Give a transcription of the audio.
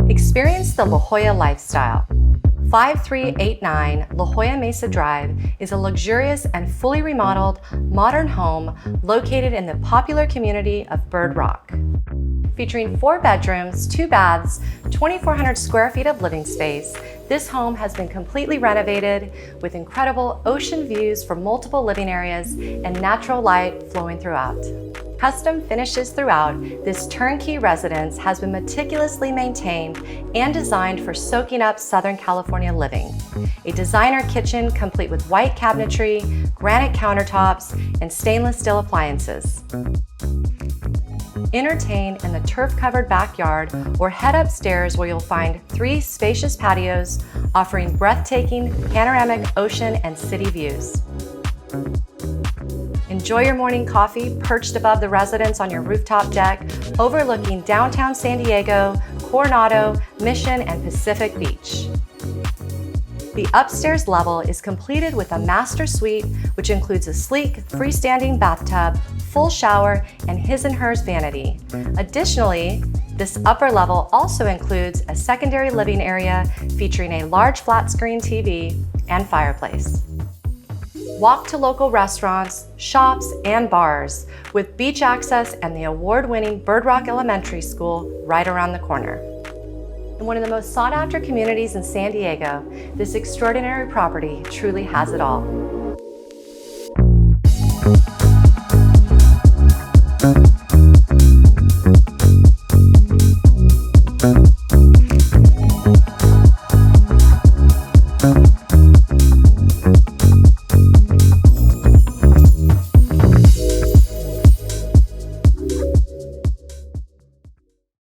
Experience the La Jolla lifestyle. 5389 La Jolla Mesa Drive is a luxurious and fully remodeled modern home located in the popular community of Bird Rock. Featuring 4 bedrooms, 2 baths, 2,400 square feet of living space, this home has been completely renovated with incredible ocean views from multiple living areas and natural light flowing throughout. Custom finishes throughout, this turnkey residence has been meticulously maintained and designed for soaking up Southern California living. A designer kitchen complete with white cabinetry, granite countertops, and stainless steel appliances. Entertain in the turf-covered backyard or head upstairs where you'll find 3 spacious patios offering breathtaking panoramic ocean and city views. Enjoy your morning coffee perched above the residence on your rooftop deck, overlooking downtown San Diego, Coronado, Mission, and Pacific Beach. The upstairs level is completed with a master suite, which includes a sleek, freestanding bathtub, full shower, and his and hers vanity. Additionally, this upper level also includes a secondary living area featuring a large flat-screen TV and fireplace. Walk to local restaurants, shops, and bars with beach access and the award-winning Bird Rock Elementary School right around the corner. In one of the most sought-after communities in San Diego, this extraordinary property truly has it all.